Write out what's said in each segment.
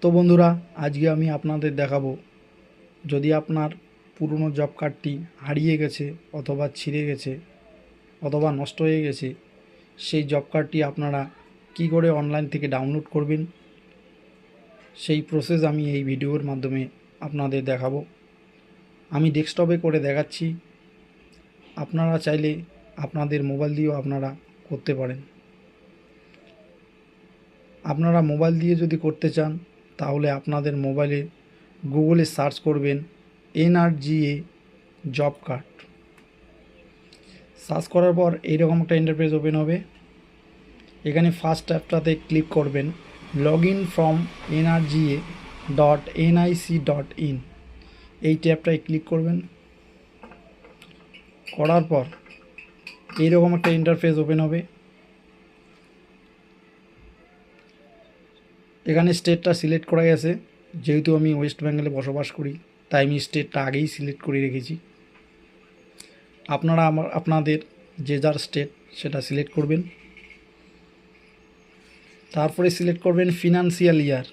তো বন্ধুরা, আজকে আমি আপনাদের দেখাবো, যদি আপনার পুরনো জব কার্ডটি হারিয়ে গেছে অথবা ছিঁড়ে গেছে অথবা নষ্ট হয়ে গেছে, সেই জব কার্ডটি আপনারা কি করে অনলাইন থেকে ডাউনলোড করবেন, সেই প্রসেস আমি এই ভিডিওর মাধ্যমে আপনাদের দেখাবো। আমি ডেস্কটপে করে দেখাচ্ছি, আপনারা চাইলে আপনাদের মোবাইল দিয়েও আপনারা করতে পারেন। আপনারা মোবাইল দিয়ে যদি করতে চান তাহলে আপনাদের মোবাইলে গুগলে সার্চ করবেন NRGA জব কার্ড। সার্চ করার পর এইরকম একটা ইন্টারফেস ওপেন হবে। এখানে ফার্স্ট অ্যাপটাতে ক্লিক করবেন লগ ইন ফ্রম NRGA.nic.in, এই ট্যাবটায় ক্লিক করবেন। করার পর এইরকম একটা ইন্টারফেস ওপেন হবে। এখানে স্টেটটা সিলেক্ট করা গেছে, যেহেতু আমি ওয়েস্ট বেঙ্গলে বসবাস করি তাই আমি স্টেটটা আগেই সিলেক্ট করে রেখেছি। আপনারা আপনাদের যে যার স্টেট সেটা সিলেক্ট করবেন। তারপরে সিলেক্ট করবেন ফিনান্সিয়াল ইয়ার,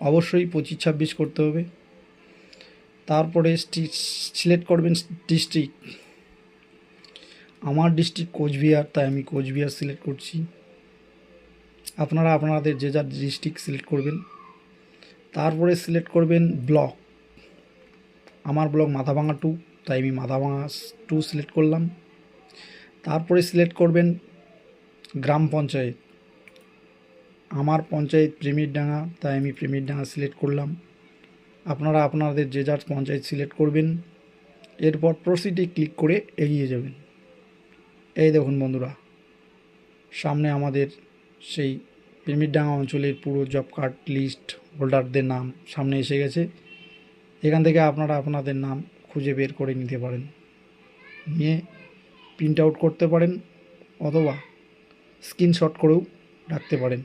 অবশ্যই 25-26 করতে হবে। তারপরে সিলেক্ট করবেন ডিস্ট্রিক্ট। আমার ডিস্ট্রিক্ট কোচবিহার, তাই আমি কোচবিহার সিলেক্ট করছি। আপনারা আপনাদের যে যার ডিস্ট্রিক্ট সিলেক্ট করবেন। তারপরে সিলেক্ট করবেন ব্লক। আমার ব্লক মাথাভাঙা 2, তাই আমি মাথাভাঙা 2 সিলেক্ট করলাম। তারপরে সিলেক্ট করবেন গ্রাম পঞ্চায়েত। আমার পঞ্চায়েত প্রেমিরডাঙ্গা, তাই আমি প্রেমিরডাঙ্গা সিলেক্ট করলাম। আপনারা আপনাদের যে যার পঞ্চায়েত সিলেক্ট করবেন। এরপর প্রসিডে ক্লিক করে এগিয়ে যাবেন। এই দেখুন বন্ধুরা, সামনে আমাদের সেই প্রেমিরডাঙ্গা অঞ্চলের পুরো জব কার্ড লিস্ট হোল্ডারদের নাম সামনে এসে গেছে। এখান থেকে আপনারা আপনাদের নাম খুঁজে বের করে নিতে পারেন, নিয়ে প্রিন্ট আউট করতে পারেন অথবা স্ক্রিনশট করেও রাখতে পারেন।